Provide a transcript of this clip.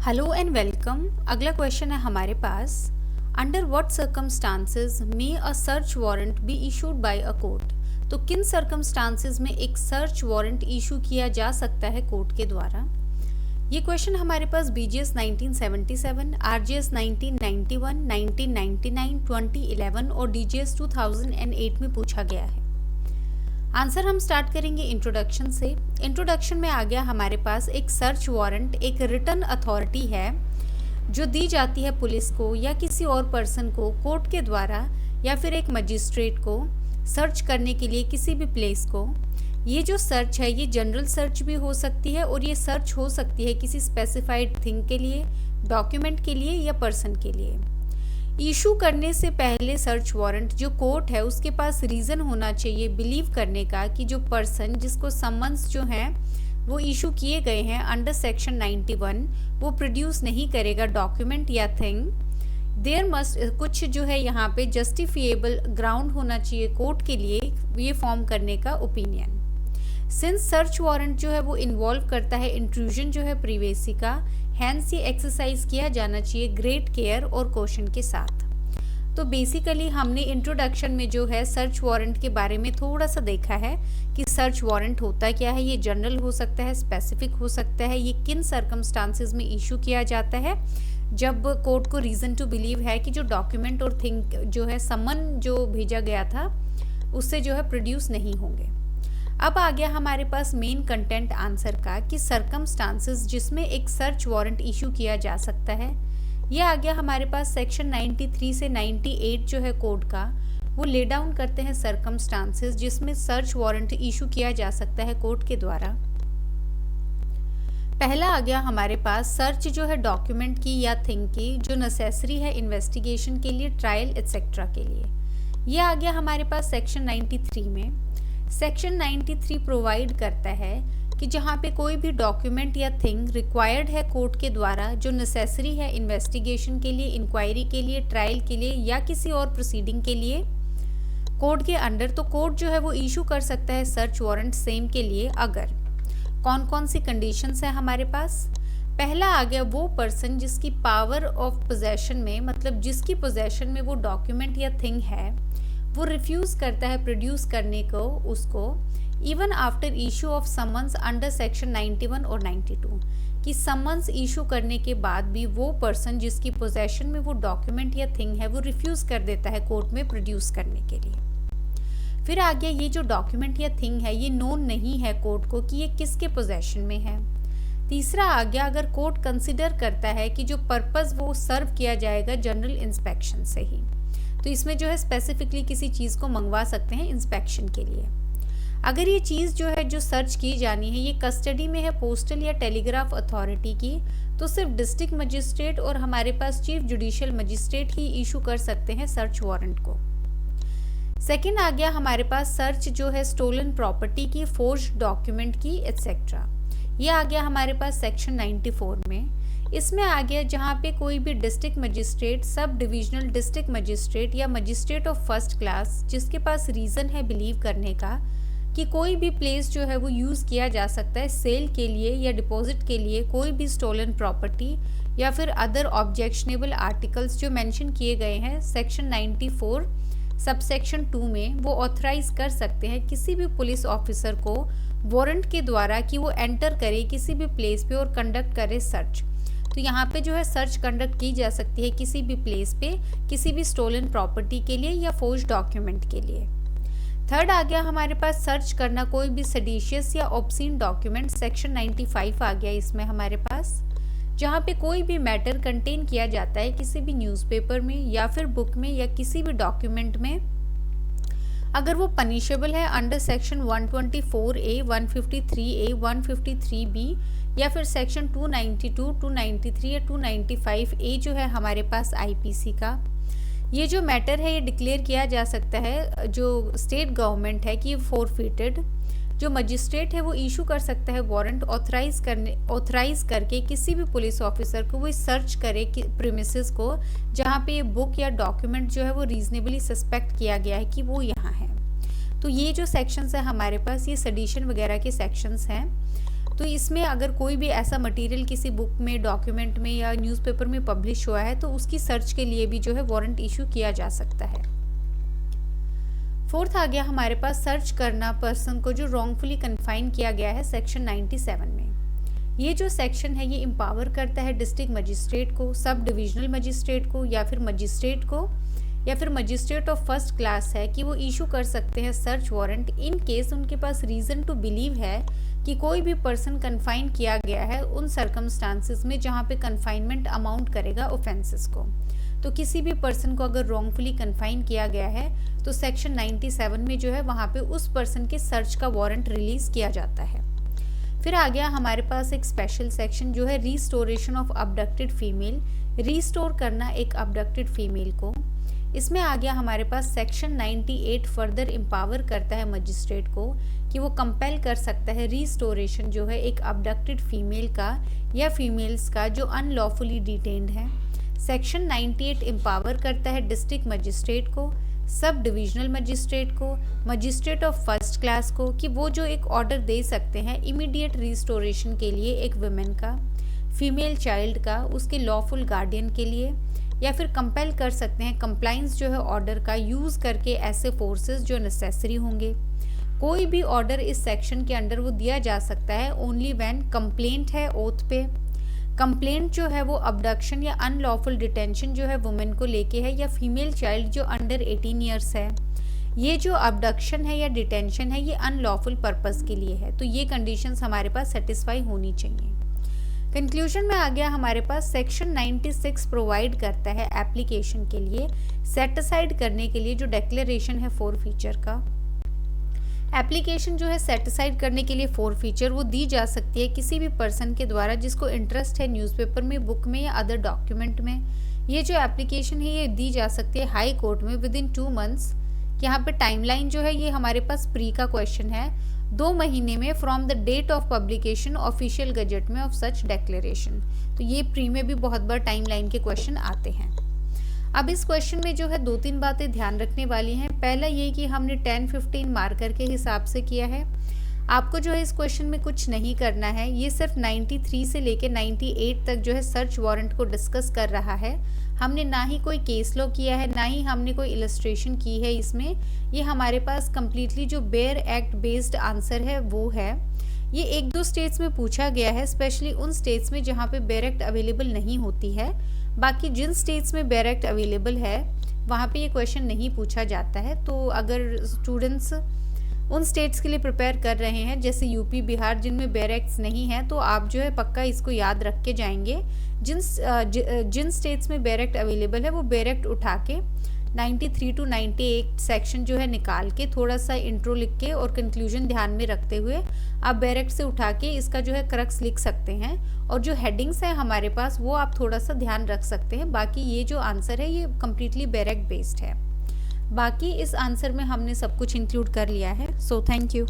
Hello and welcome. अगला question है हमारे पास, under what circumstances may a search warrant be issued by a court. तो किन सर्कमस्टांसेस में एक सर्च वारंट इशू किया जा सकता है कोर्ट के द्वारा। ये क्वेश्चन हमारे पास बीजीएस 1977, आरजीएस 1991, 1999, 2011 और डीजीएस 2008 में पूछा गया है। आंसर हम स्टार्ट करेंगे इंट्रोडक्शन से। इंट्रोडक्शन में आ गया हमारे पास एक सर्च वारंट एक रिटन अथॉरिटी है जो दी जाती है पुलिस को या किसी और पर्सन को कोर्ट के द्वारा या फिर एक मजिस्ट्रेट को सर्च करने के लिए किसी भी प्लेस को। ये जो सर्च है ये जनरल सर्च भी हो सकती है और ये सर्च हो सकती है किसी स्पेसिफाइड थिंग के लिए, डॉक्यूमेंट के लिए या पर्सन के लिए। इशू करने से पहले सर्च वारंट जो कोर्ट है उसके पास रीज़न होना चाहिए बिलीव करने का कि जो पर्सन जिसको समन्स जो है वो इशू किए गए हैं अंडर सेक्शन 91 वो प्रोड्यूस नहीं करेगा डॉक्यूमेंट या थिंग। देयर मस्ट कुछ जो है यहाँ पे जस्टिफिएबल ग्राउंड होना चाहिए कोर्ट के लिए ये फॉर्म करने का ओपिनियन। सिंस सर्च वारंट जो है वो इन्वॉल्व करता है इंट्रूजन जो है प्रिवेसी का, हैंस ये एक्सरसाइज किया जाना चाहिए ग्रेट केयर और कॉशन के साथ। तो बेसिकली हमने इंट्रोडक्शन में जो है सर्च वारंट के बारे में थोड़ा सा देखा है कि सर्च वारंट होता क्या है, ये जनरल हो सकता है, स्पेसिफिक हो सकता है, ये किन सर्कमस्टांसेस में इशू किया जाता है जब कोर्ट को रीज़न टू बिलीव है कि जो डॉक्यूमेंट और थिंग जो है समन जो भेजा गया था उससे जो है प्रोड्यूस नहीं होंगे। अब आ गया हमारे पास मेन कंटेंट आंसर का कि सर्कमस्टांसेस जिसमें एक सर्च वारंट इशू किया जा सकता है। ये आ गया हमारे पास सेक्शन 93 से 98 जो है कोड का, वो ले डाउन करते हैं सर्कमस्टांसेस जिसमें सर्च वारंट इशू किया जा सकता है कोर्ट के द्वारा। पहला आ गया हमारे पास सर्च जो है डॉक्यूमेंट की या थिंग की जो नेसेसरी है इन्वेस्टिगेशन के लिए, ट्रायल एटसेट्रा के लिए। ये आ गया हमारे पास सेक्शन 93 में। सेक्शन 93 प्रोवाइड करता है कि जहाँ पे कोई भी डॉक्यूमेंट या थिंग रिक्वायर्ड है कोर्ट के द्वारा जो नेसेसरी है इन्वेस्टिगेशन के लिए, इंक्वायरी के लिए, ट्रायल के लिए या किसी और प्रोसीडिंग के लिए कोर्ट के अंडर, तो कोर्ट जो है वो इशू कर सकता है सर्च वारंट सेम के लिए अगर कौन कौन सी कंडीशंस है हमारे पास। पहला आ गया वो पर्सन जिसकी पावर ऑफ पोजेशन में, मतलब जिसकी पोजेशन में वो डॉक्यूमेंट या थिंग है, वो रिफ्यूज़ करता है प्रोड्यूस करने को उसको even after issue of summons under section 91 और 92, कि समन्स इशू करने के बाद भी वो पर्सन जिसकी पोजेशन में वो डॉक्यूमेंट या थिंग है वो रिफ्यूज़ कर देता है कोर्ट में प्रोड्यूस करने के लिए। फिर आ गया ये जो डॉक्यूमेंट या थिंग है ये नोन नहीं है कोर्ट को कि ये किसके पोजेशन में है। तीसरा आ गया अगर कोर्ट कंसिडर करता है कि जो पर्पज़ वो सर्व किया जाएगा जनरल इंस्पेक्शन से ही, तो इसमें जो है स्पेसिफिकली किसी चीज़ को मंगवा सकते हैं इंस्पेक्शन के लिए। अगर ये चीज़ जो है जो सर्च की जानी है ये कस्टडी में है पोस्टल या टेलीग्राफ अथॉरिटी की, तो सिर्फ डिस्ट्रिक्ट मजिस्ट्रेट और हमारे पास चीफ जुडिशियल मजिस्ट्रेट ही इशू कर सकते हैं सर्च वारंट को। सेकंड आ गया हमारे पास सर्च जो है स्टोलन प्रॉपर्टी की, फोर्ज्ड डॉक्यूमेंट की एटसेट्रा। ये आ गया हमारे पास सेक्शन 94 में। इसमें आ गया जहाँ पे कोई भी district magistrate, sub divisional district magistrate या मजिस्ट्रेट ऑफ फर्स्ट क्लास जिसके पास रीज़न है बिलीव करने का कि कोई भी प्लेस जो है वो यूज़ किया जा सकता है सेल के लिए या डिपॉजिट के लिए कोई भी स्टोलन प्रॉपर्टी या फिर अदर ऑब्जेक्शनेबल आर्टिकल्स जो मेंशन किए गए हैं सेक्शन 94 सबसेक्शन 2 में, वो ऑथराइज कर सकते हैं किसी भी पुलिस ऑफिसर को वारंट के द्वारा कि वो एंटर करे किसी भी प्लेस पे और कंडक्ट करे सर्च। तो यहाँ पे जो है सर्च कंडक्ट की जा सकती है किसी भी प्लेस पे किसी भी स्टोलन प्रॉपर्टी के लिए या फोर्ज डॉक्यूमेंट के लिए। थर्ड आ गया हमारे पास सर्च करना कोई भी सेडिशियस या ऑब्सीन डॉक्यूमेंट, सेक्शन 95 आ गया इसमें हमारे पास, जहाँ पे कोई भी मैटर कंटेन किया जाता है किसी भी न्यूज़पेपर में या फिर बुक में या किसी भी डॉक्यूमेंट में, अगर वो पनिशेबल है under section 124A, 153A, 153B या फिर सेक्शन 292, 293 या 295A जो है हमारे पास आईपीसी का। ये जो मैटर है ये डिक्लेयर किया जा सकता है जो स्टेट गवर्नमेंट है कि ये फोरफिटेड। जो मजिस्ट्रेट है वो इशू कर सकता है वारंट ऑथराइज करके किसी भी पुलिस ऑफिसर को वो सर्च करे कि प्रीमिसेस को जहाँ पे ये बुक या डॉक्यूमेंट जो है वो रीजनेबली सस्पेक्ट किया गया है कि वो यहाँ है। तो ये जो सेक्शंस है हमारे पास ये सेडिशन वगैरह के सेक्शंस हैं। तो इसमें अगर कोई भी ऐसा मटेरियल किसी बुक में, डॉक्यूमेंट में या न्यूज़पेपर में पब्लिश हुआ है तो उसकी सर्च के लिए भी जो है वारंट इशू किया जा सकता है। फोर्थ आ गया हमारे पास सर्च करना पर्सन को जो रॉन्गफुली कन्फाइन किया गया है सेक्शन 97 में। ये जो सेक्शन है ये एम्पावर करता है डिस्ट्रिक्ट मजिस्ट्रेट को, सब डिविजनल मजिस्ट्रेट को या फिर मजिस्ट्रेट को या फिर मजिस्ट्रेट ऑफ फर्स्ट क्लास है कि वो इशू कर सकते हैं सर्च वारंट इन केस उनके पास रीज़न टू बिलीव है कि कोई भी पर्सन कन्फाइन किया गया है उन सर्कमस्टांसिस में जहाँ पे कन्फाइनमेंट अमाउंट करेगा ऑफेंसेस को। तो किसी भी पर्सन को अगर रॉन्गफुली कन्फाइन किया गया है तो सेक्शन 97 में जो है वहाँ पे उस पर्सन के सर्च का वारंट रिलीज किया जाता है। फिर आ गया हमारे पास एक स्पेशल सेक्शन जो है restoration of abducted female, restore करना एक अबडक्टेड फीमेल को। इसमें आ गया हमारे पास सेक्शन 98 फर्दर एम्पावर करता है मजिस्ट्रेट को कि वो कंपेल कर सकता है रिस्टोरेशन जो है एक अबडक्टेड फीमेल का या फीमेल्स का जो अनलॉफुली डिटेन्ड है। सेक्शन 98 एम्पावर करता है डिस्ट्रिक्ट मजिस्ट्रेट को, सब डिविजनल मजिस्ट्रेट को, मजिस्ट्रेट ऑफ फर्स्ट क्लास को कि वो जो एक ऑर्डर दे सकते हैं इमीडिएट रिस्टोरेशन के लिए एक वुमेन का, फीमेल चाइल्ड का, उसके लॉफुल गार्डियन के लिए, या फिर कंपेल कर सकते हैं कंप्लाइंस जो है ऑर्डर का यूज़ करके ऐसे फोर्सेस जो नेसेसरी होंगे। कोई भी ऑर्डर इस सेक्शन के अंडर वो दिया जा सकता है ओनली व्हेन कंप्लेंट है ओथ पे, कंप्लेंट जो है वो अबडक्शन या अनलॉफुल डिटेंशन जो है वुमेन को लेके है या फीमेल चाइल्ड जो अंडर 18 ईयर्स है। ये जो अबडक्शन है या डिटेंशन है ये अनलॉफुल पर्पस के लिए है, तो ये कंडीशंस हमारे पास सेटिस्फाई होनी चाहिए। कंक्लूजन में आ गया हमारे पास सेक्शन 96 प्रोवाइड करता है एप्लीकेशन के लिए सेट असाइड करने के लिए जो डिक्लेरेशन है 4 फीचर का। एप्लीकेशन जो है सेट असाइड करने के लिए 4 फीचर वो दी जा सकती है किसी भी पर्सन के द्वारा जिसको इंटरेस्ट है न्यूज़पेपर में, बुक में या अदर डॉक्यूमेंट में। ये जो एप्लीकेशन है ये दी जा सकती है हाई कोर्ट में विद इन 2 मंथ्स। यहाँ पे टाइमलाइन जो है ये हमारे पास प्री का क्वेश्चन है, 2 महीने में from the date of publication official gazette में ऑफ सच डिक्लेरेशन। तो ये प्री में भी बहुत बार टाइमलाइन के क्वेश्चन आते हैं। अब इस क्वेश्चन में जो है 2-3 बातें ध्यान रखने वाली हैं। पहला ये कि हमने 10-15 मार्कर के हिसाब से किया है। आपको जो है इस क्वेश्चन में कुछ नहीं करना है, ये सिर्फ 93 से लेके 98 तक जो है सर्च वारंट को डिस्कस कर रहा है। हमने ना ही कोई केस लॉ किया है, ना ही हमने कोई इलस्ट्रेशन की है इसमें। ये हमारे पास कम्प्लीटली जो बेयर एक्ट बेस्ड आंसर है वो है। ये 1-2 स्टेट्स में पूछा गया है, स्पेशली उन स्टेट्स में जहाँ पे बेयर एक्ट अवेलेबल नहीं होती है। बाकी जिन स्टेट्स में बेयर एक्ट अवेलेबल है वहाँ पे ये क्वेश्चन नहीं पूछा जाता है। तो अगर स्टूडेंट्स उन स्टेट्स के लिए प्रिपेयर कर रहे हैं जैसे यूपी, बिहार जिनमें बेयर एक्ट्स नहीं है, तो आप जो है पक्का इसको याद रख के जाएंगे। जिन स्टेट्स में बेयर एक्ट अवेलेबल है वो बेयर एक्ट उठा के 93 to 98 सेक्शन जो है निकाल के थोड़ा सा इंट्रो लिख के और कंक्लूजन ध्यान में रखते हुए आप बेयर एक्ट से उठा के इसका जो है क्रक्स लिख सकते हैं। और जो हेडिंग्स है हमारे पास वो आप थोड़ा सा ध्यान रख सकते हैं। बाकी ये जो आंसर है ये कम्प्लीटली बेयर एक्ट बेस्ड है। बाकी इस आंसर में हमने सब कुछ इंक्लूड कर लिया है। So thank you.